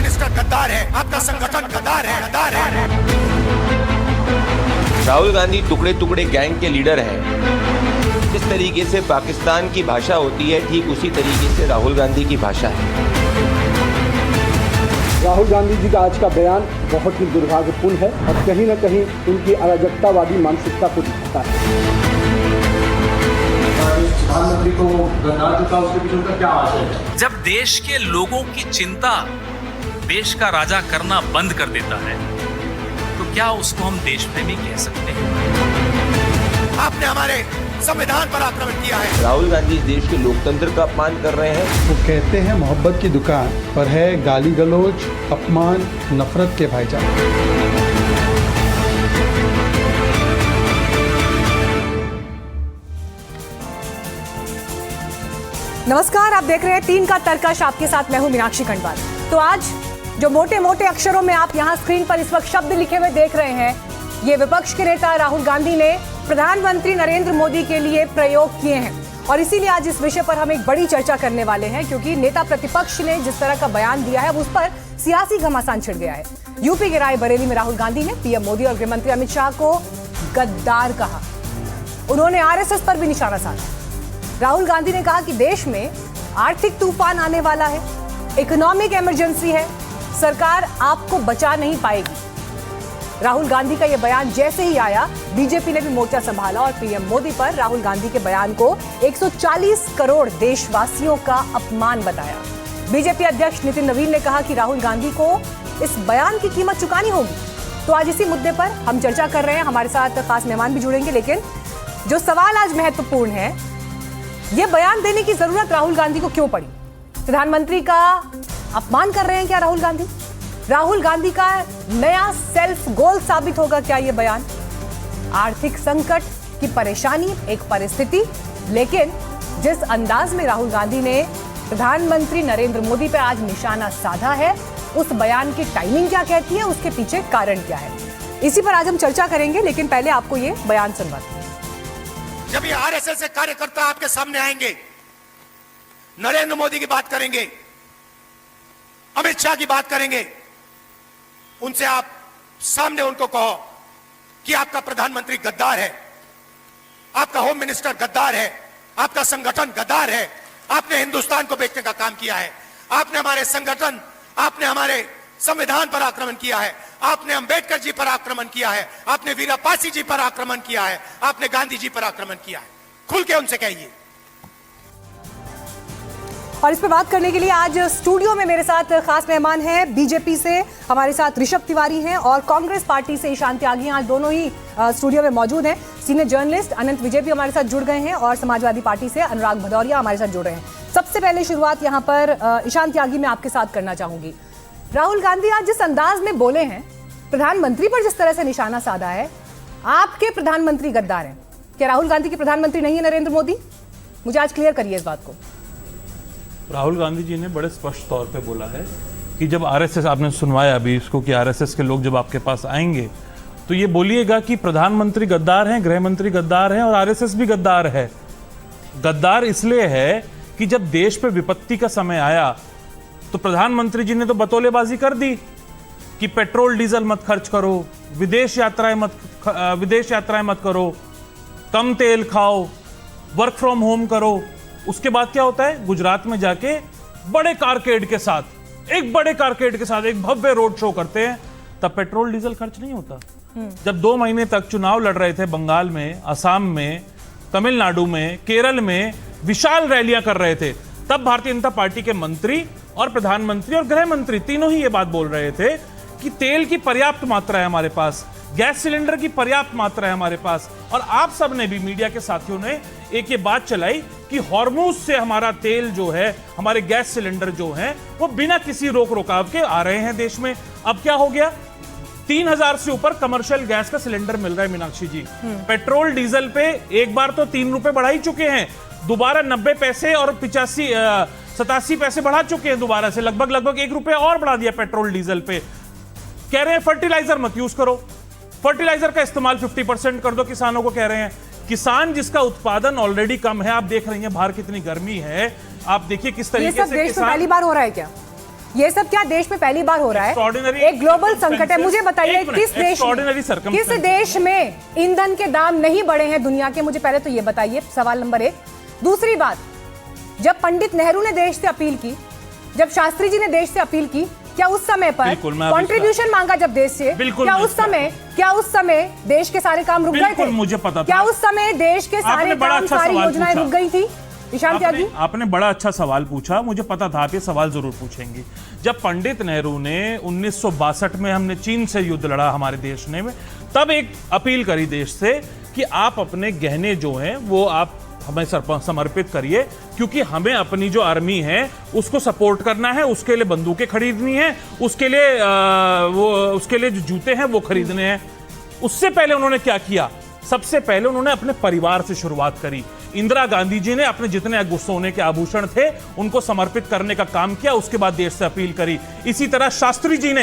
Minister गद्दार है, आपका संगठन गद्दार है, गद्दार है। राहुल गांधी टुकड़े टुकड़े गैंग के लीडर हैं। जिस तरीके से पाकिस्तान की भाषा होती है, ठीक उसी तरीके से राहुल गांधी की भाषा है। राहुल गांधी जी का आज का बयान बहुत ही दुर्भाग्यपूर्ण है और कहीं न कहीं उनकी अराजकतावादी मानसिकता को दिखाता है। प्रधानमंत्री को गद्दार जो था उसके पीछे उनका क्या आशय है? जब देश के लोगों की चिंता देश का राजा करना बंद कर देता है तो क्या उसको हम देशप्रेमी कह सकते हैं? आपने हमारे संविधान पर आक्रमण किया है। राहुल गांधी इस देश के लोकतंत्र का अपमान कर रहे हैं। वो कहते हैं मोहब्बत की दुकान पर है गाली गलौज, अपमान, नफरत के भाईचारे। नमस्कार, आप देख रहे हैं 3 का तर्कश। आपके साथ मैं हूं मीनाक्षी खंडवाल। तो आज जो मोटे मोटे अक्षरों में आप यहां स्क्रीन पर इस वक्त शब्द लिखे हुए देख रहे हैं, ये विपक्ष के नेता राहुल गांधी ने प्रधानमंत्री नरेंद्र मोदी के लिए प्रयोग किए हैं और इसीलिए आज इस विषय पर हम एक बड़ी चर्चा करने वाले हैं, क्योंकि नेता प्रतिपक्ष ने जिस तरह का बयान दिया है उस पर सियासी घमासान छिड़ गया है। यूपी के रायबरेली में राहुल गांधी ने पीएम मोदी और गृहमंत्री अमित शाह को गद्दार कहा। उन्होंने आरएसएस पर भी निशाना साधा। राहुल गांधी ने कहा कि देश में आर्थिक तूफान आने वाला है, इकोनॉमिक इमरजेंसी है, सरकार आपको बचा नहीं पाएगी। राहुल गांधी का यह बयान जैसे ही आया, बीजेपी ने भी मोर्चा संभाला और पीएम मोदी पर राहुल गांधी के बयान को 140 करोड़ देशवासियों का अपमान बताया। बीजेपी अध्यक्ष नितिन नवीन ने कहा कि राहुल गांधी को इस बयान की कीमत चुकानी होगी। तो आज इसी मुद्दे पर हम चर्चा कर रहे हैं। हमारे साथ खास मेहमान भी जुड़ेंगे, लेकिन जो सवाल आज महत्वपूर्ण है, ये बयान देने की जरूरत राहुल गांधी को क्यों पड़ी? प्रधानमंत्री का अपमान कर रहे हैं क्या राहुल गांधी? राहुल गांधी का नया सेल्फ गोल साबित होगा क्या ये बयान? आर्थिक संकट की परेशानी एक परिस्थिति, लेकिन जिस अंदाज में राहुल गांधी ने प्रधानमंत्री नरेंद्र मोदी पर आज निशाना साधा है, उस बयान की टाइमिंग क्या कहती है, उसके पीछे कारण क्या है, इसी पर आज हम चर्चा करेंगे। लेकिन पहले आपको ये बयान सुनवाते हैं। जब ये आरएसएस से कार्यकर्ता आपके सामने आएंगे, नरेंद्र मोदी की बात करेंगे, अमित शाह की बात करेंगे, उनसे आप सामने उनको कहो कि आपका प्रधानमंत्री गद्दार है, आपका होम मिनिस्टर गद्दार है, आपका संगठन गद्दार है, आपने हिंदुस्तान को बेचने का काम किया है, आपने हमारे संगठन, आपने हमारे संविधान पर आक्रमण किया है, आपने अंबेडकर जी पर आक्रमण किया है, आपने वीरापासी जी पर आक्रमण किया है, आपने गांधी जी पर आक्रमण किया है। खुल के उनसे कहिए। और इस पर बात करने के लिए आज स्टूडियो में मेरे साथ खास मेहमान हैं। बीजेपी से हमारे साथ ऋषभ तिवारी हैं और कांग्रेस पार्टी से ईशान त्यागी, आज दोनों ही स्टूडियो में मौजूद हैं। सीनियर जर्नलिस्ट अनंत विजय भी हमारे साथ जुड़ गए हैं और समाजवादी पार्टी से अनुराग भदौरिया हमारे साथ जुड़ रहे हैं। सबसे पहले शुरुआत यहाँ पर ईशान त्यागी में आपके साथ करना चाहूंगी। राहुल गांधी आज जिस अंदाज में बोले हैं, प्रधानमंत्री पर जिस तरह से निशाना साधा है, आपके प्रधानमंत्री गद्दार हैं। क्या राहुल गांधी के प्रधानमंत्री नहीं है नरेंद्र मोदी? मुझे आज क्लियर करिए इस बात को। राहुल गांधी जी ने बड़े स्पष्ट तौर पे बोला है कि जब आरएसएस, आपने सुनवाया अभी इसको, कि आरएसएस के लोग जब आपके पास आएंगे तो ये बोलिएगा कि प्रधानमंत्री गद्दार हैं, गृह मंत्री गद्दार हैं और आरएसएस भी गद्दार है। गद्दार इसलिए है कि जब देश पे विपत्ति का समय आया तो प्रधानमंत्री जी ने तो बतौलेबाजी कर दी कि पेट्रोल डीजल मत खर्च करो, विदेश यात्राएं मत करो, कम तेल खाओ, वर्क फ्रॉम होम करो। उसके बाद क्या होता है? गुजरात में जाके बड़े कारकेड के साथ एक भव्य रोड शो करते हैं, तब पेट्रोल डीजल खर्च नहीं होता। जब 2 महीने तक चुनाव लड़ रहे थे बंगाल में, असम में, तमिलनाडु में, केरल में, विशाल रैलियां कर रहे थे, तब भारतीय जनता पार्टी के मंत्री और प्रधानमंत्री और गृह मंत्री तीनों ही ये बात बोल रहे थे कि तेल की पर्याप्त मात्रा है हमारे पास, गैस सिलेंडर की पर्याप्त मात्रा है हमारे पास। और आप सब ने भी, मीडिया के साथियों ने एक ये बात चलाई कि हॉर्मूज से हमारा तेल जो है, हमारे गैस सिलेंडर जो हैं, वो बिना किसी रोक रोकाव के आ रहे हैं देश में। अब क्या हो गया? 3000 से ऊपर कमर्शियल गैस का सिलेंडर मिल रहा है मीनाक्षी जी। पेट्रोल डीजल पे एक बार तो 3 रुपए बढ़ा ही चुके हैं, दोबारा 90 पैसे और 87 पैसे बढ़ा चुके हैं दोबारा से, लगभग 1 रुपया और बढ़ा दिया पेट्रोल डीजल पे। कह रहे हैं फर्टिलाइजर मत यूज करो, फर्टिलाइजर का इस्तेमाल 50% कर दो, किसानों को कह रहे हैं। किसान जिसका उत्पादन ऑलरेडी कम है, आप देख रही हैं बाहर कितनी गर्मी है, आप देखिए किस तरीके से देश में पहली बार हो रहा है क्या? ये सब क्या देश में पहली बार हो रहा है? Extraordinary एक ग्लोबल संकट है। मुझे बताइए एक मिनट, किस extraordinary किस circumstances। देश में ईंधन के दाम नहीं बढ़े हैं दुनिया के? मुझे पहले तो ये बताइए, सवाल नंबर 1। दूसरी बात, जब पंडित नेहरू ने देश से अपील की, जब शास्त्री जी ने देश से अपील की, क्या उस समय पर कंट्रीब्यूशन मांगा जब देश से, क्या उस समय देश के सारे काम रुक गए थे? मुझे पता था। क्या उस समय देश के सारे काम, सारी योजनाएं रुक गई थी? ईशान त्यागी, आपने बड़ा अच्छा सवाल पूछा, मुझे पता था आप ये सवाल जरूर पूछेंगे। जब पंडित नेहरू ने 1962 में हमने चीन से युद्ध लड़ा हमारे देश ने, तब एक अपील करी देश से कि आप अपने गहने जो हैं वो आप हमें समर्पित करिए, क्योंकि हमें अपनी जो आर्मी है उसको सपोर्ट करना है, उसके लिए बंदूकें खरीदनी है, उसके लिए जो जूते हैं वो खरीदने हैं। उससे पहले उन्होंने क्या किया? सबसे पहले उन्होंने अपने परिवार से शुरुआत करी। इंदिरा गांधी जी ने अपने जितने सोने के आभूषण थे उनको समर्पित करने का काम किया, उसके बाद देश से अपील करी। इसी तरह शास्त्री जी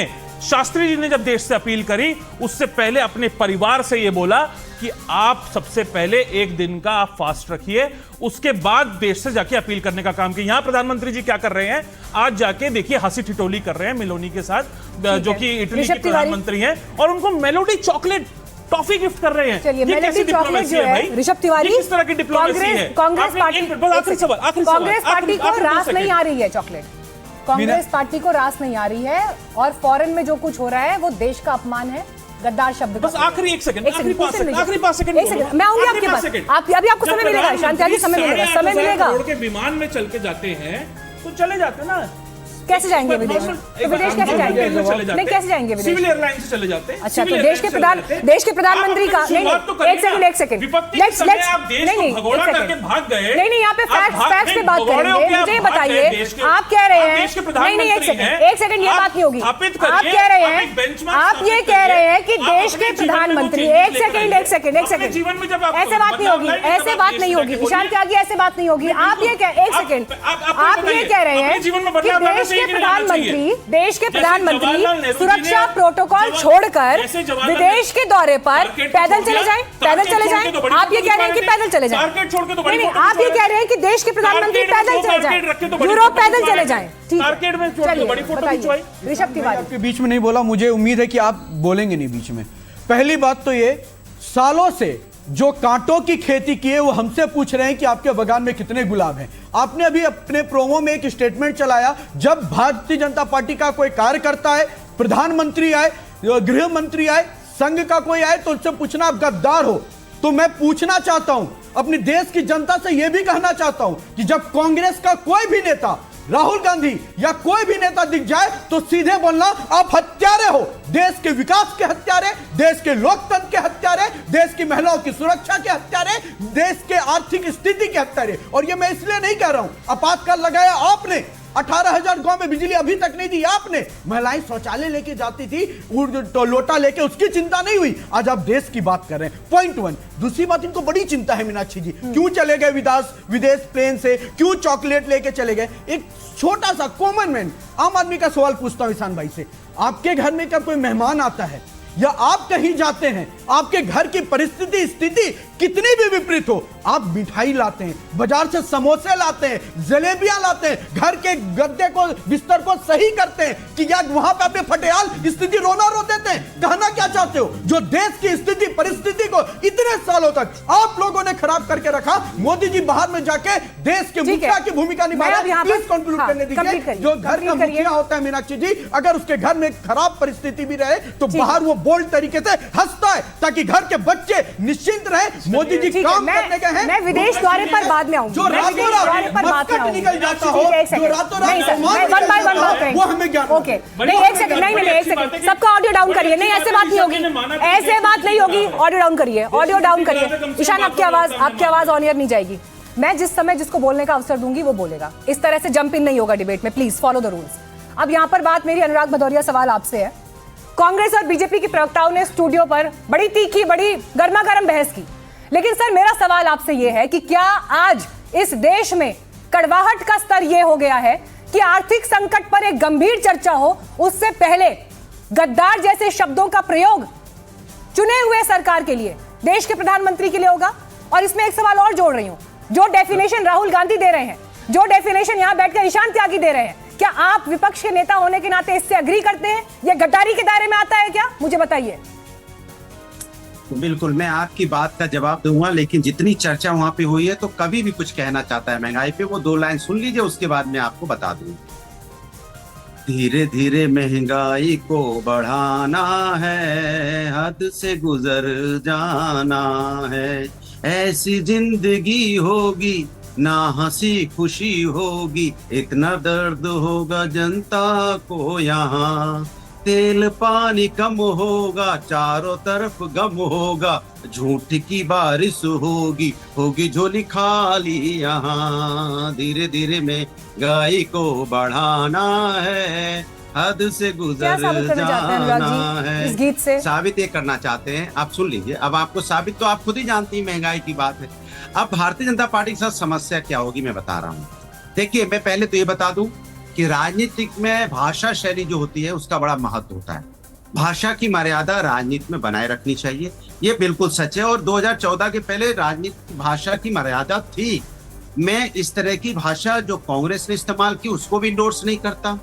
ने जब देश से अपील करी, उससे पहले अपने परिवार से यह बोला कि आप सबसे पहले एक दिन का आप फास्ट रखिए, उसके बाद देश से जाके अपील करने का काम किया। यहां प्रधानमंत्री जी क्या कर रहे हैं? आज जाके देखिए हंसी ठिठोली कर रहे हैं मेलोनी के साथ, जो कि इटली के प्रधानमंत्री हैं, और उनको मेलोडी चॉकलेट टॉफी गिफ्ट कर रहे हैं। चलिए, मेलोडी चॉकलेट जो है ऋषभ तिवारी, किस तरह की डिप्लोमेसी है? कांग्रेस पार्टी को रास नहीं आ रही है चॉकलेट, कांग्रेस पार्टी को रास नहीं आ रही है, और फॉरेन में जो कुछ हो रहा है वो देश का अपमान है, गद्दार शब्द। बस आखिरी 5 सेकंड, मैं आऊंगी आपके पास। अभी आपको समय मिलेगा, शांति आगे समय मिलेगा। के विमान में चल के जाते हैं तो चले जाते ना, कैसे जाएंगे विदेश? तो विदेश कैसे जाएंगे? नहीं, कैसे जाएंगे विदेश? सिविल एयरलाइन से चले जाते हैं। अच्छा, तो देश के प्रधानमंत्री का नहीं, एक सेकंड नहीं, यहाँ पे फैक्ट्स पे बात करेंगे। मुझे बताइए, आप कह रहे हैं, नहीं, एक सेकंड, ये बात नहीं होगी। आप कह रहे हैं कि देश के प्रधानमंत्री, एक सेकंड, ऐसे बात नहीं होगी, ईशान त्यागी, ऐसे बात नहीं होगी। आप ये कह रहे हैं कि देश के प्रधानमंत्री सुरक्षा प्रोटोकॉल छोड़कर विदेश के दौरे पर पैदल चले जाएं। आप ये कह रहे हैं कि पैदल चले जाएं? नहीं, आप ये कह रहे हैं कि देश के प्रधानमंत्री पैदल चले जाएं, यूरोप पैदल चले जाएं। ऋषभ तिवारी, आपके बीच में नहीं बोला, मुझे उम्मीद है कि आप बोलेंगे नहीं बीच में। पहली बात तो ये, सालों से जो कांटों की खेती की है वो हमसे पूछ रहे हैं कि आपके बगान में कितने गुलाब हैं। आपने अभी अपने प्रोमो में एक स्टेटमेंट चलाया, जब भारतीय जनता पार्टी का कोई कार्यकर्ता है, प्रधानमंत्री आए, गृह मंत्री आए, संघ का कोई आए, तो उनसे पूछना आप गद्दार हो। तो मैं पूछना चाहता हूं, अपने देश की जनता से यह भी कहना चाहता हूं कि जब कांग्रेस का कोई भी नेता, राहुल गांधी या कोई भी नेता दिख जाए तो सीधे बोलना आप हत्यारे हो, देश के विकास के हत्यारे, देश के लोकतंत्र के हत्यारे, देश की महिलाओं की सुरक्षा के हत्यारे, देश के आर्थिक स्थिति के हत्यारे। और ये मैं इसलिए नहीं कह रहा हूं, आपातकाल लगाया आपने, 18,000 गांव में बिजली अभी तक नहीं दी आपने, महिलाएं शौचालय लेके जाती थी, तो लोटा लेके, उसकी चिंता नहीं हुई। आज आप देश की बात कर रहे हैं, पॉइंट 1। दूसरी बात, इनको बड़ी चिंता है मीनाक्षी जी, क्यों चले गए विदेश प्लेन से, क्यों चॉकलेट लेके चले गए? एक छोटा सा कॉमन मैन, आम आदमी का सवाल पूछता हूं ईशान भाई से, आपके घर में कब कोई मेहमान आता है या आप कहीं जाते हैं, आपके घर की परिस्थिति स्थिति कितनी भी विपरीत हो, आप मिठाई लाते हैं, बाजार से समोसे लाते हैं, जलेबियां लाते हैं, घर के गद्दे को, बिस्तर को सही करते हैं कि यार वहां पे अपने फटेयाल स्थिति रोना रो देते हैं। कहना क्या चाहते हो? जो देश की स्थिति परिस्थिति को इतने सालों तक आप लोगों ने खराब करके रखा, मोदी जी बाहर में जाके देश के मुखिया की भूमिका निभा रहे हैं। प्लीज कंक्लूड करने दीजिए। जो घर का मुखिया होता है मीनाक्षी जी, अगर उसके घर में खराब परिस्थिति भी रहे तो बाहर वो बोल्ड तरीके से हंसता है ताकि घर के बच्चे निश्चिंत रहे। मोदी जी काम करने गए हैं, मैं विदेश दौरे पर बाद में आऊंगी, जो रातों रात मस्कट निकल जाता हो, जो रातों रात वो हमें ज्ञान। ओके, नहीं, एक सेकंड, सबका ऑडियो डाउन करिए। नहीं, ऐसे बात नहीं होगी, ऑडियो डाउन करिए। ईशान, आपकी आवाज ऑन एयर नहीं जाएगी। मैं जिस समय जिसको बोलने का अवसर दूंगी वो बोलेगा, इस तरह से जंप इन नहीं होगा डिबेट में, प्लीज फॉलो द रूल्स। अब यहां पर बात मेरी, अनुराग भदौरिया, सवाल आपसे है। कांग्रेस और बीजेपी के प्रवक्ताओं ने स्टूडियो पर बड़ी तीखी, बड़ी गर्मा गर्म बहस की, लेकिन सर मेरा सवाल आपसे यह है कि क्या आज इस देश में कड़वाहट का स्तर यह हो गया है कि आर्थिक संकट पर एक गंभीर चर्चा हो, उससे पहले गद्दार जैसे शब्दों का प्रयोग चुने हुए सरकार के लिए, देश के प्रधानमंत्री के लिए होगा? और इसमें एक सवाल और जोड़ रही हूं, जो डेफिनेशन राहुल गांधी दे रहे हैं, जो डेफिनेशन यहां बैठकर ईशान त्यागी दे रहे हैं, क्या आप विपक्ष के नेता होने के नाते इससे एग्री करते हैं? ये गद्दारी के दायरे में आता है क्या? मुझे बताइए। बिल्कुल, मैं आपकी बात का जवाब दूंगा, लेकिन जितनी चर्चा वहां पे हुई है तो कभी भी कुछ कहना चाहता है महंगाई पे, वो 2 लाइन सुन लीजिए, उसके बाद मैं आपको बता दूंगा। धीरे धीरे महंगाई को बढ़ाना है, हद से गुजर जाना है, ऐसी जिंदगी होगी ना हंसी खुशी होगी, इतना दर्द होगा जनता को यहाँ, तेल पानी कम होगा, चारों तरफ गम होगा, झूठ की बारिश होगी, होगी झोली खाली यहाँ, धीरे धीरे महंगाई को बढ़ाना है, हद से गुजर जाना है। इस गीत से साबित ये करना चाहते हैं, आप सुन लीजिए। अब आपको साबित तो आप खुद ही जानती हैं, महंगाई की बात है। अब भारतीय जनता पार्टी के साथ समस्या क्या होगी मैं बता रहा हूँ। देखिए, मैं पहले तो ये बता दूं कि राजनीतिक में भाषा शैली जो होती है उसका बड़ा महत्व होता है। भाषा की मर्यादा राजनीति में बनाए रखनी चाहिए, ये बिल्कुल सच है। और 2014 के पहले राजनीतिक भाषा की मर्यादा थी। मैं इस तरह की भाषा जो कांग्रेस ने इस्तेमाल की उसको भी इंडोर्स नहीं करता,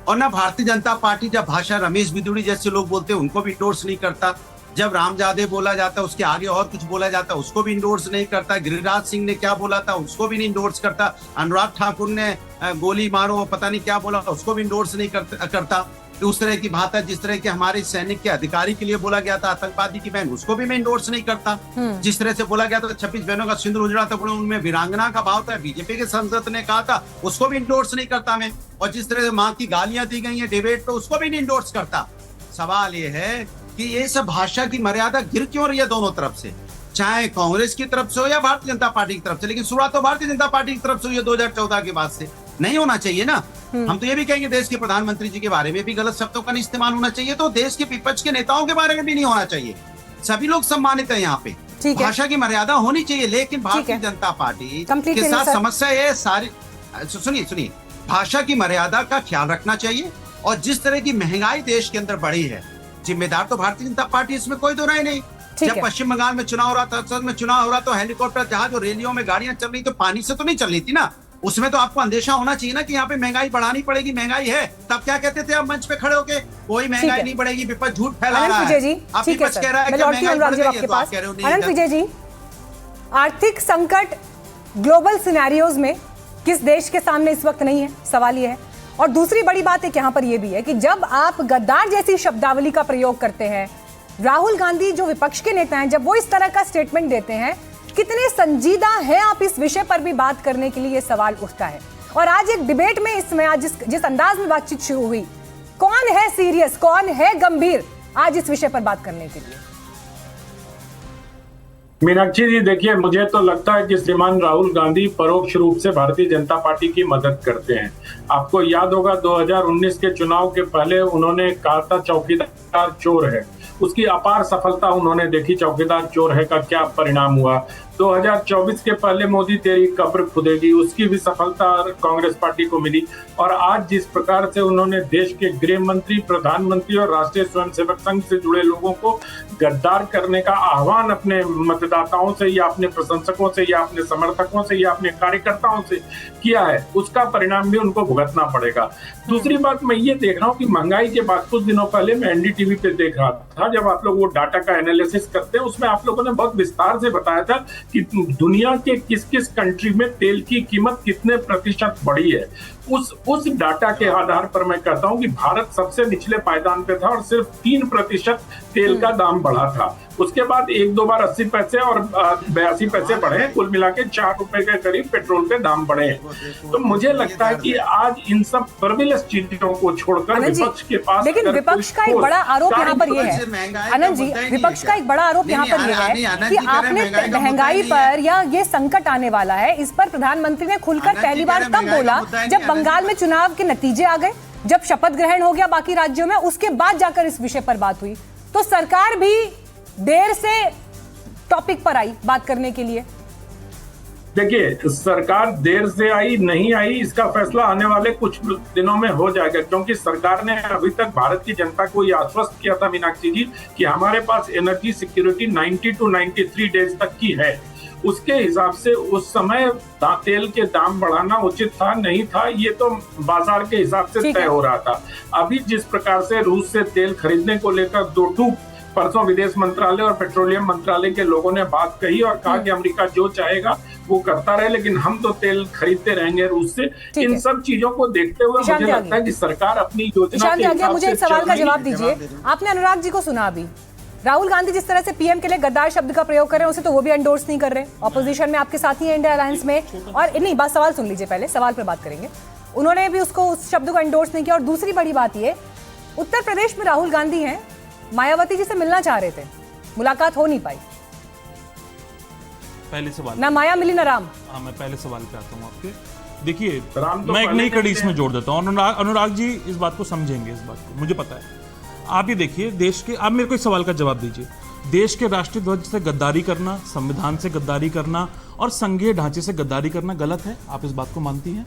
और ना भारतीय जनता पार्टी जब भाषा रमेश बिदुड़ी जैसे लोग बोलते हैं उनको भी इंडोर्स नहीं करता। जब रामजादे बोला जाता उसके आगे और कुछ बोला जाता उसको भी इंडोर्स नहीं करता। गिरिराज सिंह ने क्या बोला था उसको भी नहीं इंडोर्स करता। अनुराग ठाकुर ने गोली मारो पता नहीं क्या बोला उसको भी इंडोर्स नहीं करता। उस तरह की भाषा जिस तरह के हमारे सैनिक के अधिकारी के लिए बोला गया था, आतंकवादी की बहन, उसको भी मैं इंडोर्स नहीं करता। जिस तरह से बोला गया था 26 बहनों का सिंदूर उजड़ा था, उनमें वीरांगना का भाव था, बीजेपी के सांसद ने कहा था, उसको भी इंडोर्स नहीं करता मैं। और जिस तरह से मां की गालियां दी गई है डिबेट पे, उसको भी नहीं इंडोर्स करता। सवाल ये है कि ये सब भाषा की मर्यादा गिर क्यों रही है दोनों तरफ से, चाहे कांग्रेस की तरफ से हो या भारतीय जनता पार्टी की तरफ से। लेकिन शुरुआत तो भारतीय जनता पार्टी की तरफ से हुई है 2014 के बाद से। नहीं होना चाहिए ना। हम तो ये भी कहेंगे देश के प्रधानमंत्री जी के बारे में भी गलत शब्दों का नहीं इस्तेमाल होना चाहिए, तो देश के विपक्ष के नेताओं के बारे में भी नहीं होना चाहिए। सभी लोग सम्मानित है यहाँ पे, भाषा की मर्यादा होनी चाहिए। लेकिन भारतीय जनता पार्टी के साथ समस्या ये सारी, सुनिए, भाषा की मर्यादा का ख्याल रखना चाहिए। और जिस तरह की महंगाई देश के अंदर बढ़ी है, जिम्मेदार तो भारतीय जनता पार्टी, इसमें कोई दो राय नहीं। जब पश्चिम बंगाल में चुनाव हो रहा था, संसद में चुनाव हो रहा तो हेलीकॉप्टर जहाज और रैलियों में गाड़ियां चल रही तो पानी से तो नहीं चल रही थी ना। उसमें तो आपको अंदेशा होना चाहिए ना कि यहाँ पे महंगाई बढ़ानी पड़ेगी, महंगाई है। तब क्या कहते थे आप मंच पे खड़े होके, कोई महंगाई नहीं बढ़ेगी, विपक्ष झूठ फैला रहा है। आप विपक्ष कह रहा है कि महंगाई बढ़ गई है, तो आप कह रहे हो नहीं। अनंत विजय जी, आर्थिक संकट ग्लोबल सिनेरियोज में किस देश के सामने इस वक्त नहीं है, सवाल ये है। और दूसरी बड़ी बात एक यहाँ पर यह भी है कि जब आप गद्दार जैसी शब्दावली का प्रयोग करते हैं, राहुल गांधी जो विपक्ष के नेता हैं, जब वो इस तरह का स्टेटमेंट देते हैं, कितने संजीदा हैं आप इस विषय पर भी बात करने के लिए, ये सवाल उठता है। और आज एक डिबेट में इसमें आज जिस अंदाज में बातचीत शुरू हुई, कौन है सीरियस, कौन है गंभीर आज इस विषय पर बात करने के लिए? मीनाक्षी जी, देखिए, मुझे तो लगता है कि श्रीमान राहुल गांधी परोक्ष रूप से भारतीय जनता पार्टी की मदद करते हैं। आपको याद होगा 2019 के चुनाव के पहले उन्होंने कहा था चौकीदार चोर है, उसकी अपार सफलता उन्होंने देखी। चौकीदार चोर है का क्या परिणाम हुआ। 2024 के पहले मोदी तेरी कब्र खुदेगी, उसकी भी सफलता कांग्रेस पार्टी को मिली। और आज जिस प्रकार से उन्होंने देश के गृह मंत्री, प्रधानमंत्री और राष्ट्रीय स्वयंसेवक संघ से जुड़े लोगों को गद्दार करने का आह्वान अपने मतदाताओं से या अपने प्रशंसकों से या अपने समर्थकों से या अपने कार्यकर्ताओं से किया है, उसका परिणाम भी उनको भुगतना पड़ेगा। दूसरी बात, मैं ये देख रहा हूँ कि महंगाई के बाद कुछ दिनों पहले मैं एनडीटीवी पे देख रहा था, जब आप लोग वो डाटा का एनालिसिस करते हैं, उसमें आप लोगों ने बहुत विस्तार से बताया था कि दुनिया के किस किस कंट्री में तेल की कीमत कितने प्रतिशत बढ़ी है। उस डाटा के आधार पर मैं कहता हूं कि भारत सबसे निचले पायदान पे था और सिर्फ 3% तेल का दाम बढ़ा था। उसके बाद 1-2 बार 80 पैसे और 82 पैसे बढ़े, कुल मिला के 4 रुपए के करीब पेट्रोल के दाम बढ़े। तो मुझे लगता है कि आज इन सब परविलस चीजों को छोड़कर विपक्ष के पास, लेकिन विपक्ष का एक बड़ा आरोप यहाँ पर यह है, आनंद जी, विपक्ष का एक बड़ा आरोप यहाँ पर यह है कि आपने महंगाई पर या ये संकट आने वाला है, इस पर प्रधानमंत्री ने खुलकर पहली बार तब बोला जब बंगाल में चुनाव के नतीजे आ गए, जब शपथ ग्रहण हो गया बाकी राज्यों में, उसके बाद जाकर इस विषय पर बात हुई। तो सरकार भी देर से टॉपिक पर आई बात करने के लिए। देखिए, सरकार देर से आई नहीं आई, इसका फैसला आने वाले कुछ दिनों में हो जाएगा, क्योंकि सरकार ने अभी तक भारत की जनता को ये आश्वस्त किया था मीनाक्षी जी कि हमारे पास एनर्जी सिक्योरिटी 90 to 93 डेज तक की है। उसके हिसाब से उस समय तेल के दाम बढ़ाना उचित था नहीं था, ये तो बाजार के हिसाब से तय हो रहा था। अभी जिस प्रकार से रूस से तेल खरीदने को लेकर दो टूक परसों विदेश मंत्रालय और पेट्रोलियम मंत्रालय के लोगों ने बात कही और कहा कि अमेरिका जो चाहेगा वो करता रहे, लेकिन हम तो तेल खरीदते रहेंगे रूस से। इन सब चीजों को देखते हुए मुझे लगता है कि सरकार अपनी योजना के हिसाब से मुझे एक सवाल का जवाब दीजिए। आपने अनुराग जी को सुना अभी, राहुल गांधी जिस तरह से पीएम के लिए गद्दार शब्द का प्रयोग कर रहे हैं उसे तो वो भी एंडोर्स नहीं कर रहे, ऑपोजिशन में आपके साथी हैं इंडिया अलायंस में, और नहीं बात सवाल सुन लीजिए, पहले सवाल पर बात करेंगे। उन्होंने भी उसको उस शब्द को एंडोर्स नहीं किया। और दूसरी बड़ी बात ये, उत्तर प्रदेश में राहुल गांधी हैं, मायावती जी से मिलना चाह रहे थे, मुलाकात हो नहीं पाई। पहले सवाल ना माया मिली ना राम। हाँ, मैं पहले सवाल पे आता हूँ आपके। देखिए, मैं एक नई कड़ी इसमें जोड़ देता हूँ। अनुराग जी इस बात को समझेंगे, इस बात को मुझे पता है। आप ये देखिए, देश के, आप मेरे को इस सवाल का जवाब दीजिए। देश के राष्ट्रीय ध्वज से गद्दारी करना, संविधान से गद्दारी करना और संघीय ढांचे से गद्दारी करना गलत है? आप इस बात को मानती हैं?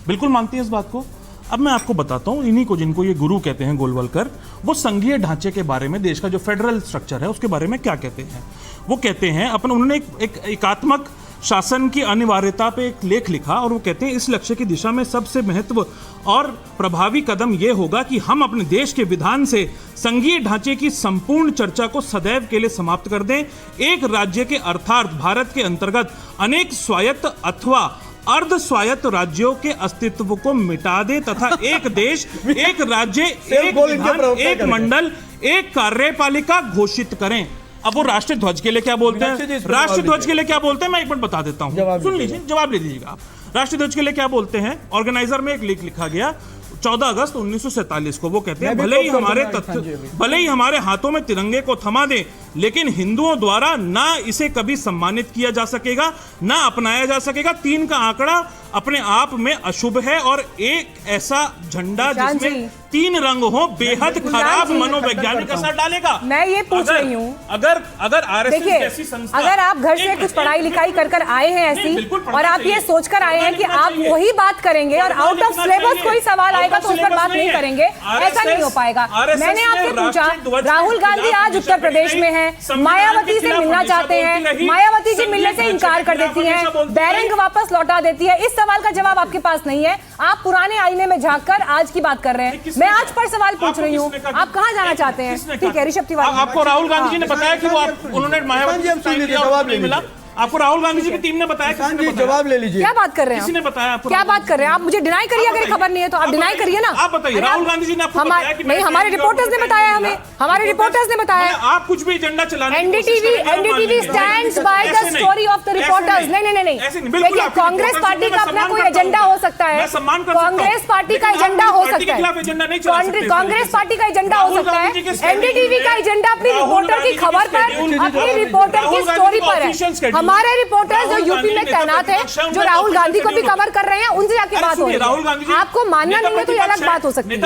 बिल्कुल मानती हैं इस बात को? अब मैं आपको बताता हूं, इन्हीं को जिनको ये गुरु कहते हैं गोलवलकर, वो संघीय ढांचे के बारे में, देश का जो फेडरल स्ट्रक्चर है उसके बारे में क्या कहते हैं। वो कहते हैं, उन्होंने एक एकात्मक शासन की अनिवार्यता पे एक लेख लिखा और वो कहते हैं इस लक्ष्य की दिशा में सबसे महत्व और प्रभावी कदम यह होगा कि हम अपने देश के विधान से संघीय ढांचे की संपूर्ण चर्चा को सदैव के लिए समाप्त कर दें। एक राज्य के अर्थात भारत के अंतर्गत अनेक स्वायत्त अथवा अर्ध स्वायत्त राज्यों के अस्तित्व को मिटा दे तथा एक देश, एक राज्य, एक विधान, एक मंडल, एक कार्यपालिका घोषित करें। अब वो राष्ट्रीय ध्वज के लिए क्या बोलते हैं, राष्ट्रीय ध्वज के लिए क्या बोलते हैं, मैं एक बार बता देता हूं, सुन लीजिए, जवाब ले लीजिएगा आप। राष्ट्रीय ध्वज के लिए क्या बोलते हैं? ऑर्गेनाइजर में एक लेख लिखा गया 14 अगस्त 1947 को। वो कहते हैं भले ही हमारे हाथों में तिरंगे को थमा दें, लेकिन हिंदुओं द्वारा ना इसे कभी सम्मानित किया जा सकेगा, ना अपनाया जा सकेगा। 3 का आंकड़ा अपने आप में अशुभ है और एक ऐसा झंडा जिसमें 3 रंग हो बेहद खराब मनोवैज्ञानिक असर डालेगा। मैं ये पूछ रही हूँ, अगर आरएसएस जैसी संस्था, अगर आप घर से कुछ पढ़ाई लिखाई कर आए हैं ऐसी और आप ये सोचकर आए हैं कि आप वही बात करेंगे और आउट ऑफ सिलेबस कोई सवाल आएगा तो उस पर बात नहीं करेंगे, ऐसा नहीं हो पाएगा। मैंने आपसे पूछा, राहुल गांधी आज उत्तर प्रदेश में है, मायावती से मिलना चाहते हैं, मायावती जी मिलने से इनकार कर देती हैं, बैरंग वापस लौटा देती है। इस सवाल का जवाब आपके पास नहीं है, आप पुराने आईने में झांककर आज की बात कर रहे हैं। मैं आज पर सवाल पूछ रही हूँ, आप कहाँ जाना चाहते हैं? ठीक है, ऋषभ तिवारी, आपको राहुल गांधी जी ने बताया कि वो उन्होंने मायावती से जवाब नहीं मिला? आपको राहुल गांधी जी की टीम ने बताया? जवाब ले लीजिए। क्या बात कर रहे हैं? किसी ने बताया आपको? क्या बात कर रहे हैं आप? मुझे डिनाई करिए, अगर खबर नहीं है तो आप डिनाई करिए ना। आप बताइए, राहुल गांधी जी ने आपको बताया कि नहीं? हमारे रिपोर्टर्स ने बताया, हमें हमारे रिपोर्टर्स ने बताया। आप कुछ भी एजेंडा चलाने, NDTV stands by the story of the reporters. नहीं, देखिए, कांग्रेस पार्टी का अपना कोई एजेंडा हो सकता है, कांग्रेस पार्टी का एजेंडा हो सकता है, कांग्रेस पार्टी का एजेंडा हो सकता है, एनडीटीवी का एजेंडा अपनी रिपोर्टर की खबर पर, अपनी रिपोर्टर की स्टोरी पर है। हमारे रिपोर्टर जो यूपी में तैनात है, जो राहुल गांधी को भी कवर कर रहे हैं, उनसे जाके बात हो रही है। आपको मानना नहीं है तो ये अलग बात हो सकती है,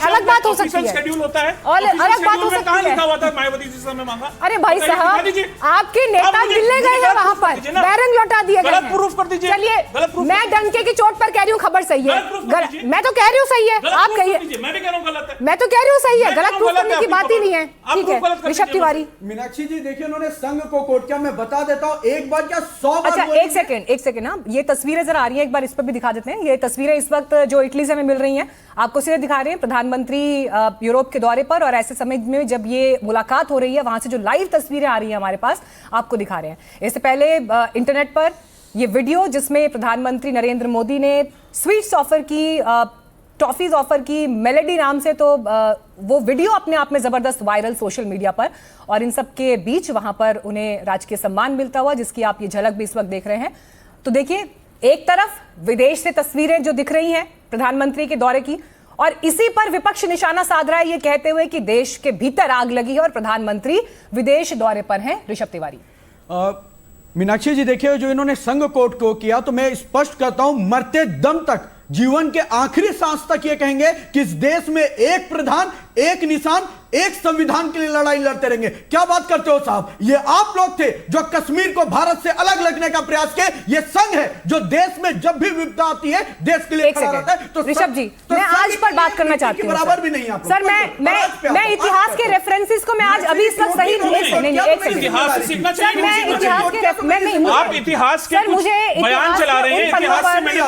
अलग बात हो सकती है, और अलग बात हो सकती है। अरे भाई साहब, आपके नेता दिल्ली गए हैं, वहां पर बैरंग लौटा दिए गए हैं। प्रूफ कर दीजिए। चलिए, मैं डंके की चोट पर कह रही हूँ खबर सही है, मैं तो कह रही हूँ सही है, आप कहिए। मैं भी कह रहा हूँ गलत है, मैं तो कह रही हूँ सही है, गलत प्रूफ करने की बात ही नहीं है। ठीक है, ऋषभ तिवारी। मीनाक्षी जी देखिए, उन्होंने संघ को कोट किया, मैं बता देता हूँ, एक बार क्या 100 बार। अच्छा, एक सेकंड ना, ये तस्वीरें जरा आ रही हैं, एक बार इस पर भी दिखा देते हैं। ये तस्वीरें इस वक्त जो इटली से हमें मिल रही हैं, आपको सीधे दिखा रहे हैं। प्रधानमंत्री यूरोप के दौरे पर, और ऐसे समय में जब ये मुलाकात हो रही है, वहां से जो लाइव तस्वीरें आ रही हैं हमारे पास, आपको दिखा रहे हैं। इससे पहले इंटरनेट पर ये वीडियो जिसमें प्रधानमंत्री नरेंद्र मोदी ने स्वीट्स ऑफर की, टॉफीज ऑफर की, मेलेडी नाम से, तो वो वीडियो अपने आप में जबरदस्त वायरल सोशल मीडिया पर, और इन सब के बीच वहां पर उन्हें राजकीय सम्मान मिलता हुआ, जिसकी आप ये झलक भी इस वक्त देख रहे हैं। तो देखिए, एक तरफ विदेश से तस्वीरें जो दिख रही हैं प्रधानमंत्री के दौरे की, और इसी पर विपक्ष निशाना साध रहा है, ये कहते हुए कि देश के भीतर आग लगी है और प्रधानमंत्री विदेश दौरे पर हैं। ऋषभ तिवारी। मीनाक्षी जी देखिए, जो इन्होंने संघ कोर्ट को किया, तो मैं स्पष्ट करता हूं, मरते दम तक, जीवन के आखिरी सांस तक ये कहेंगे कि इस देश में एक प्रधान, एक निशान, एक संविधान के लिए लड़ाई लड़ते रहेंगे। क्या बात करते हो साहब, ये आप लोग थे जो कश्मीर को भारत से अलग लगने का प्रयास किए। ये संघ है जो देश में जब भी विपदा आती है देश के लिए खड़ा रहता है। तो ऋषभ जी, मैं आज पर बात करना चाहती हूँ बराबर भी नहीं आप सर। मैं इतिहास के रेफरेंसेस को मैं आज अभी इस वक्त सही इतिहास से सीखना चाहिए। आप इतिहास के बयान चला रहे हैं, इतिहास से मैंने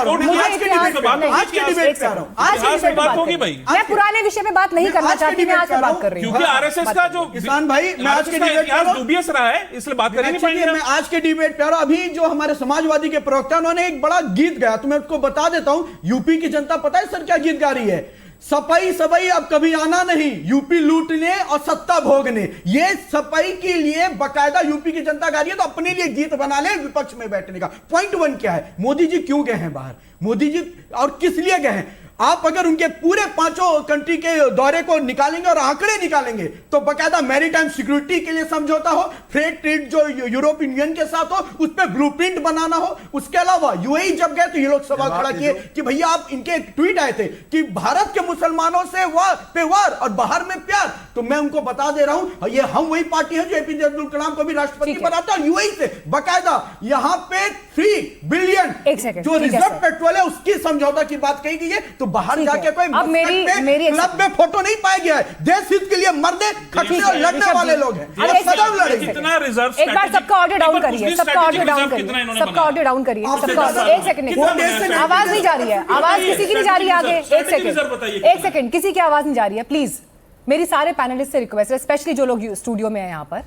बात होगी भाई। मैं पुराने विषय में बात नहीं करना चाहती, मैं आज बात कर रही हूँ क्योंकि आरएसएस का जो किसान भाई, मैं आज के इतिहास दुबियस रहा है, इसलिए बात करनी नहीं पाएंगे। मैं आज के डिबेट पे आ रहा हूं। अभी जो हमारे समाजवादी के प्रवक्ता उन्होंने एक बड़ा गीत गाया, तो मैं उसको बता देता हूं। यूपी की जनता पता है सर क्या गीत गा रही है? सपाई सबई अब कभी आना नहीं, यूपी लूटने और सत्ता भोगने। ये सपाई के लिए बकायदा यूपी की जनता गा रही है, तो अपने लिए गीत बना ले विपक्ष में बैठने का। पॉइंट 1 क्या है, मोदी जी क्यों गए हैं बाहर, मोदी जी और किस लिए गए हैं? आप अगर उनके पूरे 5 कंट्री के दौरे को निकालेंगे और आंकड़े निकालेंगे तो बकायदा मैरीटाइम सिक्योरिटी के लिए समझौता हो, फ्रेट ट्रेड जो यूरोपियन यूनियन के साथ हो उस पर ब्लूप्रिंट बनाना हो। उसके अलावा यूएई जब गए तो ये लोग सवाल खड़ा किए कि भैया आप, इनके एक ट्वीट आए थे कि भारत के मुसलमानों से वार और बाहर में प्यार। तो मैं उनको बता दे रहा हूं, ये हम वही पार्टी है जो एपीजे अब्दुल कलाम को भी राष्ट्रपति बनाता है। यूएई से बकायदा यहाँ पे 3 बिलियन जो रिजर्व पेट्रोल है उसकी समझौता की बात कही गई है। तो बाहर जाके कोई अब मेरी क्लब में फोटो नहीं पाया गया है। देश हित के लिए मरने खटने और लड़ने वाले लोग हैं, और सदैव लड़ेंगे। कितना रिजर्व, एक बार सबका ऑडियो डाउन करिए, सबका ऑडियो डाउन करिए, सबका ऑडियो डाउन करिए, सबका। एक सेकंड, आवाज नहीं जा रही है, आवाज किसी की नहीं जा रही है आगे। एक सेकंड, किसी की आवाज नहीं जा रही है प्लीज। मेरी सारे पैनलिस्ट से रिक्वेस्ट है, स्पेशली जो लोग स्टूडियो में है, यहाँ पर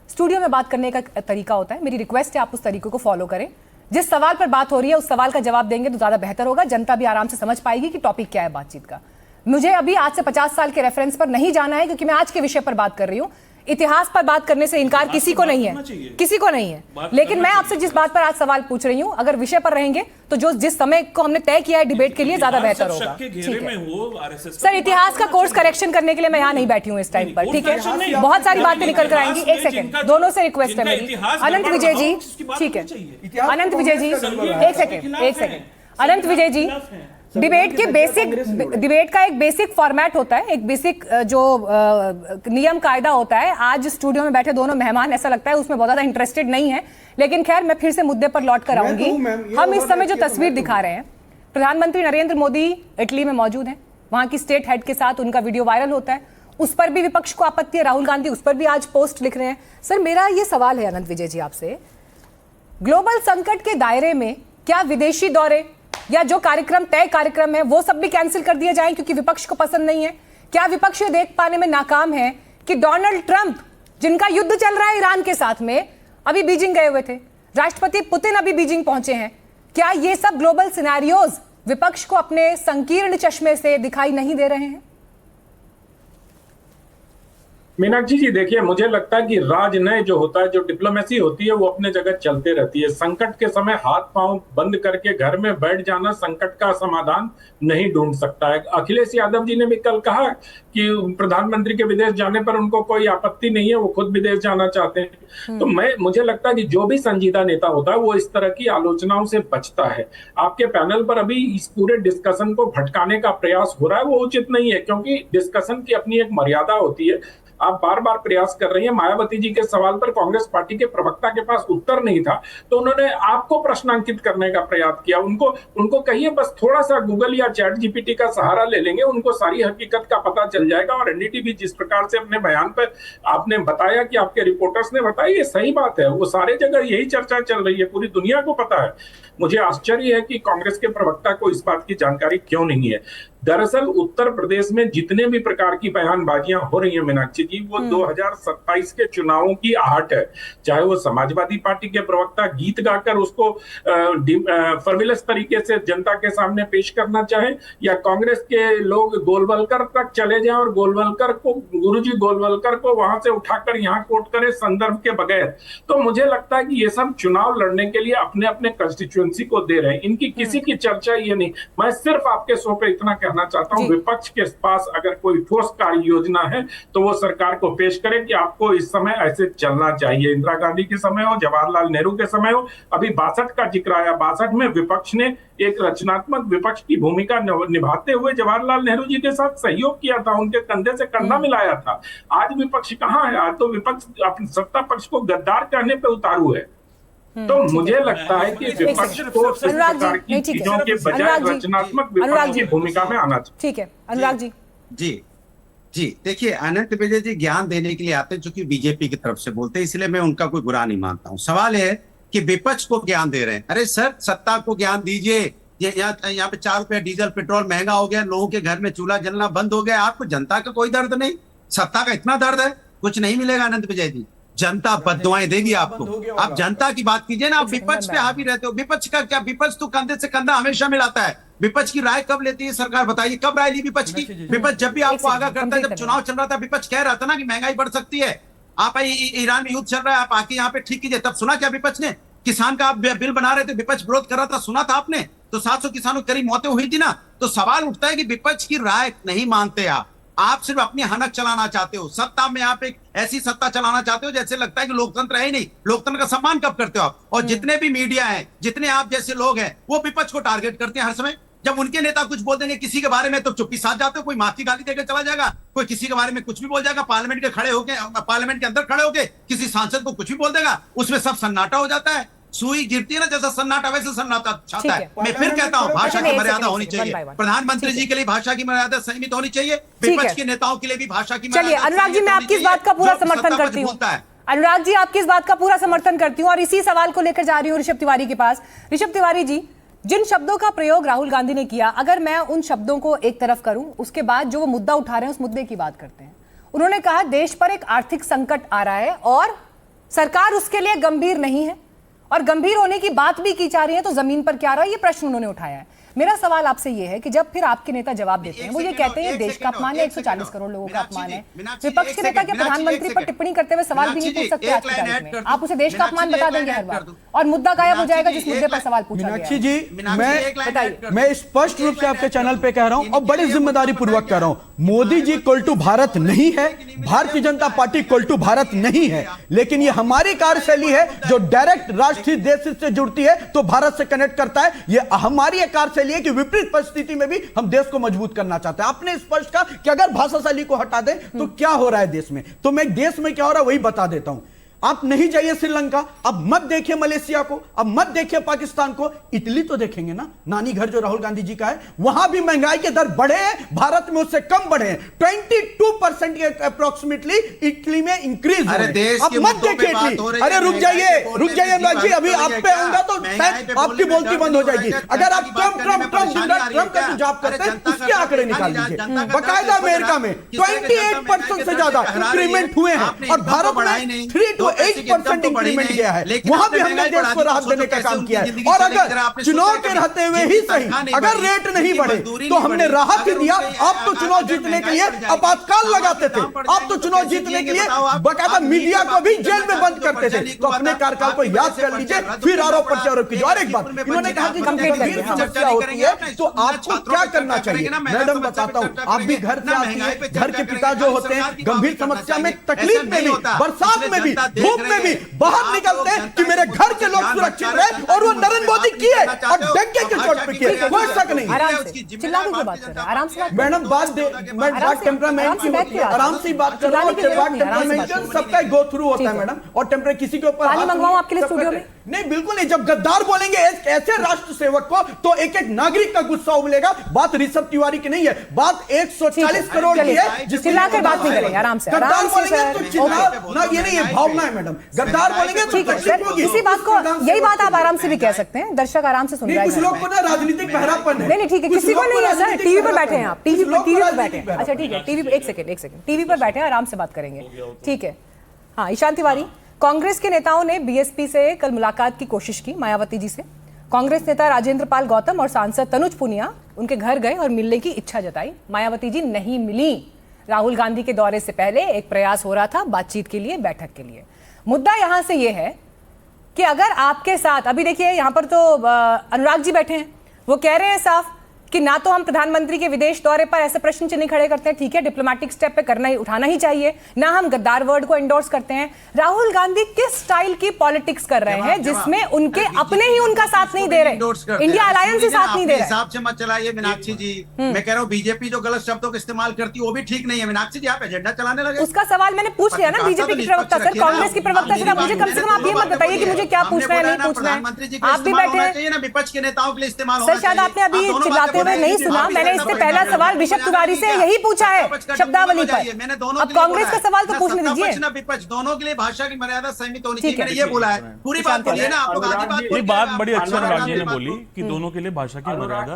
स्टूडियो में बात करने का तरीका होता है, मेरी रिक्वेस्ट है आप उस तरीके को फॉलो करें। जिस सवाल पर बात हो रही है उस सवाल का जवाब देंगे तो ज्यादा बेहतर होगा, जनता भी आराम से समझ पाएगी कि टॉपिक क्या है बातचीत का। मुझे अभी आज से 50 साल के रेफरेंस पर नहीं जाना है, क्योंकि मैं आज के विषय पर बात कर रही हूं। इतिहास पर बात करने से इनकार किसी को नहीं है, किसी को नहीं है। लेकिन मैं आपसे जिस बात पर आज सवाल पूछ रही हूं, अगर विषय पर रहेंगे तो जो जिस समय को हमने तय किया है डिबेट के लिए ज्यादा बेहतर होगा। सर, इतिहास का कोर्स करेक्शन करने के लिए मैं यहाँ नहीं बैठी हूँ इस टाइम पर, ठीक है? बहुत सारी बातें निकल कर आएंगी। एक सेकंड, दोनों से रिक्वेस्ट है मेरी। अनंत विजय जी, ठीक है, अनंत विजय जी, एक सेकंड, अनंत विजय जी, डिबेट का एक बेसिक फॉर्मेट होता है, एक बेसिक जो नियम कायदा होता है। आज स्टूडियो में बैठे दोनों मेहमान ऐसा लगता है उसमें बहुत ज्यादा इंटरेस्टेड नहीं है, लेकिन खैर मैं फिर से मुद्दे पर लौट कर आऊंगी। हम इस समय जो तस्वीर दिखा रहे हैं, प्रधानमंत्री नरेंद्र मोदी इटली में मौजूद हैं, वहां की स्टेट हेड के साथ उनका वीडियो वायरल होता है, उस पर भी विपक्ष को आपत्ति है। राहुल गांधी उस पर भी आज पोस्ट लिख रहे हैं। सर, मेरा ये सवाल है अनंत विजय जी आपसे, ग्लोबल संकट के दायरे में क्या विदेशी दौरे या जो तय कार्यक्रम है वो सब भी कैंसिल कर दिए जाएं क्योंकि विपक्ष को पसंद नहीं है? क्या विपक्ष ये देख पाने में नाकाम है कि डोनाल्ड ट्रंप, जिनका युद्ध चल रहा है ईरान के साथ में, अभी बीजिंग गए हुए थे, राष्ट्रपति पुतिन अभी बीजिंग पहुंचे हैं, क्या ये सब ग्लोबल सिनेरियोज विपक्ष को अपने संकीर्ण चश्मे से दिखाई नहीं दे रहे हैं? मीनाक्षी जी, देखिए, मुझे लगता है कि राजनय जो होता है, जो डिप्लोमेसी होती है, वो अपने जगह चलते रहती है। संकट के समय हाथ पांव बंद करके घर में बैठ जाना संकट का समाधान नहीं ढूंढ सकता है। अखिलेश यादव जी ने भी कल कहा कि प्रधानमंत्री के विदेश जाने पर उनको कोई आपत्ति नहीं है, वो खुद विदेश जाना चाहते हैं। तो मुझे लगता है कि जो भी संजीदा नेता होता है वो इस तरह की आलोचनाओं से बचता है। आपके पैनल पर अभी इस पूरे डिस्कशन को भटकाने का प्रयास हो रहा है, वो उचित नहीं है, क्योंकि डिस्कशन की अपनी एक मर्यादा होती है। आप बार बार प्रयास कर रही हैं। मायावती जी के सवाल पर कांग्रेस पार्टी के प्रवक्ता के पास उत्तर नहीं था, तो उन्होंने आपको प्रश्नांकित करने का प्रयास किया। उनको कहिए बस थोड़ा सा गूगल या चैट जीपीटी का सहारा ले लेंगे, उनको सारी हकीकत का पता चल जाएगा। और एनडीटीवी जिस प्रकार से अपने बयान पर आपने बताया कि आपके रिपोर्टर्स ने बताया, ये सही बात है, वो सारे जगह यही चर्चा चल रही है, पूरी दुनिया को पता है। मुझे आश्चर्य है कि कांग्रेस के प्रवक्ता को इस बात की जानकारी क्यों नहीं है। दरअसल उत्तर प्रदेश में जितने भी प्रकार की बयानबाजियां हो रही हैं मीनाक्षी जी, वो 2027 के चुनावों की आहट है। चाहे वो समाजवादी पार्टी के प्रवक्ता गीत गाकर उसको फर्विलस तरीके से जनता के सामने पेश करना चाहे, या कांग्रेस के लोग गोलवलकर तक चले जाएं और गुरुजी गोलवलकर को वहां से उठाकर यहाँ कोट करें संदर्भ के बगैर। तो मुझे लगता है कि ये सब चुनाव लड़ने के लिए अपने अपने कंस्टिट्यूएंसी को दे रहे हैं, इनकी किसी की चर्चा ये नहीं। मैं सिर्फ आपके शो पे इतना कहना कहना चाहता हूं, विपक्ष के पास अगर कोई ठोस कार्य योजना है तो वो सरकार को पेश करे कि आपको इस समय ऐसे चलना चाहिए। इंदिरा गांधी के समय हो, जवाहरलाल नेहरू के समय हो, अभी 62 का जिक्र आया, 62 में विपक्ष ने एक रचनात्मक विपक्ष की भूमिका निभाते हुए जवाहरलाल नेहरू जी के साथ सहयोग किया था, उनके कंधे से कंधा मिलाया था। आज विपक्ष कहाँ है? आज तो विपक्ष अपने सत्ता पक्ष को गद्दार कहने पे उतारू है। तो मुझे लगता है कि विपक्ष को इस प्रकार की चीजों के बजाय रचनात्मक विपक्ष की भूमिका में आना चाहिए। ठीक है अनुराग जी। जी देखिए, अनंत विजय जी ज्ञान देने के लिए आते हैं, जो कि बीजेपी की तरफ से बोलते हैं, इसलिए मैं उनका कोई बुरा नहीं मानता हूं। सवाल है कि विपक्ष को ज्ञान दे रहे हैं। अरे सर, सत्ता को ज्ञान दीजिए। यहाँ पे 4 रुपया डीजल पेट्रोल महंगा हो गया, लोगों के घर में चूल्हा जलना बंद हो गया। आपको जनता का कोई दर्द नहीं? सत्ता का इतना दर्द है? कुछ नहीं मिलेगा अनंत विजय जी, जनता बददुआएं देगी आपको। आप जनता की बात कीजिए ना, आप विपक्ष पे हावी रहते हो। विपक्ष का क्या? विपक्ष तो कंधे से कंधा हमेशा मिलाता है। विपक्ष की राय कब लेती है सरकार? बताइए, कब राय ली विपक्ष की? विपक्ष जब भी आपको आगाह करता है, जब चुनाव चल रहा था, विपक्ष कह रहा था ना कि महंगाई बढ़ सकती है, आप ईरान में युद्ध चल रहा है, आप आके यहाँ पे ठीक कीजिए, तब सुना क्या विपक्ष ने? किसान का आप बिल बना रहे थे, विपक्ष विरोध कर रहा था, सुना था आपने? तो 700 किसानों की करीब मौतें हुई थी ना। तो सवाल उठता है कि विपक्ष की राय नहीं मानते आप सिर्फ अपनी हनक चलाना चाहते हो। सत्ता में आप एक ऐसी सत्ता चलाना चाहते हो जैसे लगता है कि लोकतंत्र है ही नहीं। लोकतंत्र का सम्मान कब करते हो आप? और जितने भी मीडिया हैं, जितने आप जैसे लोग हैं, वो विपक्ष को टारगेट करते हैं हर समय। जब उनके नेता कुछ बोल देंगे किसी के बारे में तो चुप्पी साध जाते हो। कोई माफी गाली देकर चला जाएगा, कोई किसी के बारे में कुछ भी बोल जाएगा, पार्लियामेंट के अंदर खड़े होके किसी सांसद को कुछ भी बोल देगा, उसमें सब सन्नाटा हो जाता है। सुई गिरती है ना, जैसा सन्नाटा वैसे सन्नाटा छाता है। मैं फिर कहता हूँ, भाषा की मर्यादा होनी चाहिए। प्रधानमंत्री जी के लिए भाषा की मर्यादा सीमित होनी चाहिए, विपक्ष के नेताओं के लिए भी भाषा की मर्यादा। चलिए अनुराग जी, मैं आपकी इस बात का पूरा समर्थन करती हूँ। अनुराग जी, आपकी इस बात का पूरा समर्थन करती हूँ और इसी सवाल को लेकर जा रही हूँ ऋषभ तिवारी के पास। ऋषभ तिवारी जी, जिन शब्दों का प्रयोग राहुल गांधी ने किया, अगर मैं उन शब्दों को एक तरफ करूं, उसके बाद जो वो मुद्दा उठा रहे हैं उस मुद्दे की बात करते हैं। उन्होंने कहा देश पर एक आर्थिक संकट आ रहा है और सरकार उसके लिए गंभीर नहीं है, और गंभीर होने की बात भी की जा रही है, तो जमीन पर क्या रहा है, ये प्रश्न उन्होंने उठाया है। मेरा सवाल आपसे ये है कि जब फिर आपके नेता जवाब देते हैं, वो ये कहते हैं देश का अपमान है, 140 करोड़ लोगों का अपमान है, विपक्ष के नेता के प्रधानमंत्री पर टिप्पणी करते हुए सवाल भी नहीं पूछ सकते आज की तारीख में। आप उसे देश का अपमान बता देंगे हर बार और मुद्दा गायब हो जाएगा जिस मुद्दे पर सवाल पूछा गया है। मीनाक्षी जी, मैं स्पष्ट रूप से आपके चैनल पे कह रहा हूं और बड़ी जिम्मेदारी पूर्वक कह रहा हूं, मोदी जी इक्वल टू भारत नहीं है, Bharatiya Janata party equal to Bharat नहीं है, लेकिन ये हमारी कार्यशैली है जो डायरेक्ट राष्ट्रीय देश से जुड़ती है तो भारत से कनेक्ट करता है। ये हमारी कार्यशैली है कि विपरीत परिस्थिति में भी हम देश को मजबूत करना चाहते हैं। आपने स्पष्ट कहा कि अगर भाषा शैली को हटा दें तो क्या हो रहा है देश में, तो मैं देश में क्या हो रहा है वही बता देता हूं। आप नहीं जाइए श्रीलंका, अब मत देखिए मलेशिया को, अब मत देखिए पाकिस्तान को, इटली तो देखेंगे ना, नानी घर जो राहुल गांधी जी का है, वहां भी महंगाई के दर बढ़े हैं, भारत में उससे कम बढ़े हैं। 22% के अप्रोक्सीमेटली इटली में इंक्रीज हो रहे हैं। अब मत देखिए इटली। अरे रुक जाइए अनुराग जी, अभी आप पे आऊंगा तो शायद आपकी बोलती बंद हो जाएगी। अगर आप ट्रम्प का सुझाव करते हैं, उसके आंकड़े निकाल लीजिए। बाकायदा अमेरिका में 28% से ज्यादा इंक्रीमेंट हुए हैं और भारत में 3 to 8% इंक्रीमेंट गया है। वहां भी हमने देश को राहत देने का काम किया है। और अगर चुनाव के रहते हुए ही सही, अगर रेट नहीं बढ़े तो हमने राहत ही दिया। आप तो चुनाव जीतने के लिए आपातकाल लगाते थे, आप तो चुनाव जीतने के लिए बाकायदा मीडिया को भी जेल में बंद करते थे। तो अपने कार्यकाल को याद कर लीजिए, फिर आरोप प्रत्यारोप कीजिए। और एक बात, इन्होंने कहा कि गंभीर समस्या होती है तो आपको क्या करना चाहिए। मैडम बताता हूं, आप भी घर से आती है, घर के पिता जो होते हैं गंभीर समस्या में, तकलीफ में भी, बरसात में भी, धूप में भी बाहर निकलते हैं कि मेरे घर के लोग सुरक्षित रहे, और वो नरेंद्र मोदी किए और डंके के चोट पे किए, कोई शक नहीं। आराम से चिल्ला के बात कर रहे हैं, आराम से मैडम बात टेम्परामेंट की, आराम से बात कर रहा हूं। टेम्परामेंट सबका गो थ्रू होता है मैडम, और टेम्परेचर किसी के ऊपर पानी मंगवाऊं आपके लिए स्टूडियो में? नहीं, बिल्कुल नहीं। जब गद्दार बोलेंगे ऐसे राष्ट्र सेवक को तो एक एक नागरिक का गुस्सा उबलेगा। बात ऋषभ तिवारी की नहीं है, बात 140 करोड़ की है। चिल्ला कर बात नहीं करेंगे, आराम से। गद्दार बोलेंगे तो चिल्ला, ये नहीं है, भावना है मैडम। गद्दार बोलेंगे ठीक है, इसी बात को, यही बात आप आराम से भी कह सकते हैं, दर्शक आराम से सुन रहे हैं। कुछ लोग को ना राजनीतिक बहरापन है। नहीं ठीक है, किसी को नहीं है सर, टीवी पर बैठे हैं आप, टीवी पर बैठे हैं। अच्छा ठीक है, टीवी, एक सेकंड, टीवी पर बैठे हैं, आराम से बात करेंगे, ठीक है। हाँ, ईशान तिवारी, कांग्रेस के नेताओं ने बीएसपी से कल मुलाकात की कोशिश की, मायावती जी से। कांग्रेस नेता राजेंद्र पाल गौतम और सांसद तनुज पुनिया उनके घर गए और मिलने की इच्छा जताई। मायावती जी नहीं मिली। राहुल गांधी के दौरे से पहले एक प्रयास हो रहा था बातचीत के लिए, बैठक के लिए। मुद्दा यहां से यह है कि अगर आपके साथ, अभी देखिए यहां पर तो अनुराग जी बैठे हैं, वो कह रहे हैं साफ कि ना तो हम प्रधानमंत्री के विदेश दौरे पर ऐसे प्रश्न चिन्ह खड़े करते हैं, ठीक है डिप्लोमेटिक स्टेप पे करना ही उठाना ही चाहिए, ना हम गद्दार वर्ड को एंडोर्स करते हैं। राहुल गांधी किस स्टाइल की पॉलिटिक्स कर रहे हैं जिसमें उनके अपने ही उनका साथ नहीं दे रहे, इंडिया अलायंस ही साथ नहीं दे रहे। हिसाब से मत चलाइए मीनाक्षी जी, मैं कह रहा हूँ बीजेपी जो गलत शब्दों का इस्तेमाल करती है वो भी ठीक नहीं है। मीनाक्षी जी आप एजेंडा चलाने लगे। उसका सवाल मैंने पूछ लिया ना बीजेपी की प्रवक्ता से, कांग्रेस की प्रवक्ता से। मुझे कम से कम आप ये मत बताइए कि मुझे क्या पूछना है नहीं पूछना है। आप भी बैठे हैं, विपक्ष के नेताओं के लिए इस्तेमाल सर, शायद आपने अभी चिल्लाते हुए नहीं सुना। मैंने इससे पहला सवाल ऋषभ तिवारी से यही पूछा है शब्दावली पर। मैंने दोनों अब कांग्रेस का सवाल तो पूछने दीजिए। ना विपक्ष, दोनों के लिए भाषा की मर्यादा सीमित होनी चाहिए, मैंने ये बोला है। पूरी बात बोलिए ना, आप लोग आधी बात ये बात बड़ी अच्छी अनुराग जी ने बोली कि दोनों के लिए भाषा की मर्यादा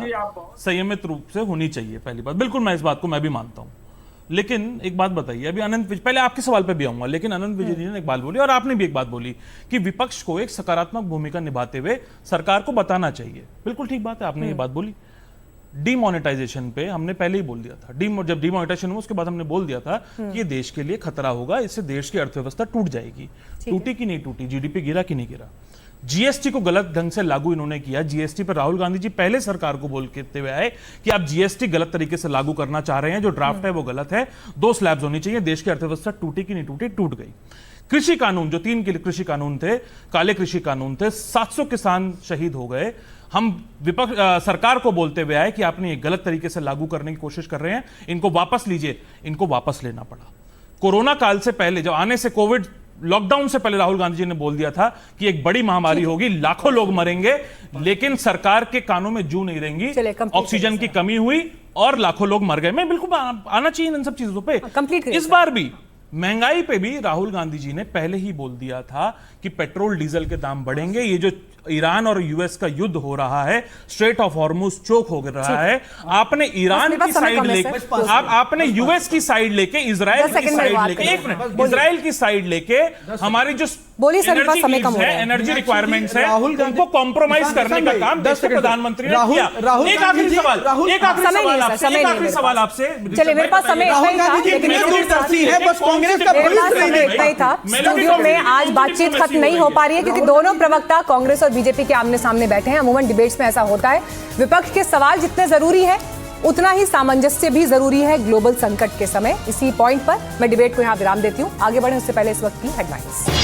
संयमित रूप से होनी चाहिए। पहली बात, बिल्कुल मैं इस बात को मैं भी मानता हूं। लेकिन एक बात बताइए, अभी अनंत विजय, पहले आपके सवाल पे भी आऊंगा, लेकिन अनंत विजय जी ने एक बात बोली और आपने भी एक बात बोली कि विपक्ष को एक सकारात्मक भूमिका निभाते हुए सरकार को बताना चाहिए। बिल्कुल ठीक बात है, आपने ये बात बोली। डीमोनेटाइजेशन पे हमने पहले ही बोल दिया था, जब डीमोनेटाइजेशन हुआ उसके बाद हमने बोल दिया था कि ये देश के लिए खतरा होगा, इससे देश की अर्थव्यवस्था टूट जाएगी। टूटी कि नहीं टूटी, जीडीपी गिरा कि नहीं गिरा। जीएसटी को गलत ढंग से लागू इन्होंने किया। जीएसटी पर राहुल गांधी जी पहले सरकार को बोलते हुए आए कि आप जीएसटी गलत तरीके से लागू करना चाह रहे हैं, जो ड्राफ्ट है वो गलत है, 2 स्लैब्स होनी चाहिए। देश की अर्थव्यवस्था टूटी कि नहीं टूटी, टूट गई। कृषि कानून, जो 3 कृषि कानून थे, काले कृषि कानून थे, 700 किसान शहीद हो गए। हम विपक्ष सरकार को बोलते हुए आए कि आपने ये गलत तरीके से लागू करने की कोशिश कर रहे हैं, इनको वापस लीजिए। इनको वापस लेना पड़ा। कोरोना काल से पहले, जब आने से कोविड लॉकडाउन से पहले राहुल गांधी जी ने बोल दिया था कि एक बड़ी महामारी होगी, लाखों लोग मरेंगे, लेकिन सरकार के कानों में जू नहीं रहेंगी। ऑक्सीजन की कमी हुई और लाखों लोग मर गए। मैं बिल्कुल आना चाहिए इन सब चीजों पे। इस बार भी महंगाई पे भी राहुल गांधी जी ने पहले ही बोल दिया था कि पेट्रोल डीजल के दाम बढ़ेंगे। ये जो ईरान और यूएस का युद्ध हो रहा है, स्ट्रेट ऑफ हॉर्मुज चोक हो रहा है, आपने ईरान की साइड लेके, आपने यूएस की साइड लेके, इजराइल की साइड लेके, एक मिनट, इजराइल की साइड लेके हमारी जो एनर्जी रिक्वायरमेंट्स है उनको कॉम्प्रोमाइज करने का काम देश के प्रधानमंत्री ने किया। एक आखिरी सवाल आपसे, चलिए मेरे पास समय था। स्टूडियो में आज बातचीत खत्म नहीं हो पा रही है क्योंकि दोनों प्रवक्ता कांग्रेस और बीजेपी के आमने सामने बैठे हैं। अमूमन डिबेट्स में ऐसा होता है, विपक्ष के सवाल जितने जरूरी है उतना ही सामंजस्य भी जरूरी है ग्लोबल संकट के समय। इसी पॉइंट पर मैं डिबेट को यहां विराम देती हूं। आगे बढ़े उससे पहले इस वक्त की हेडलाइंस।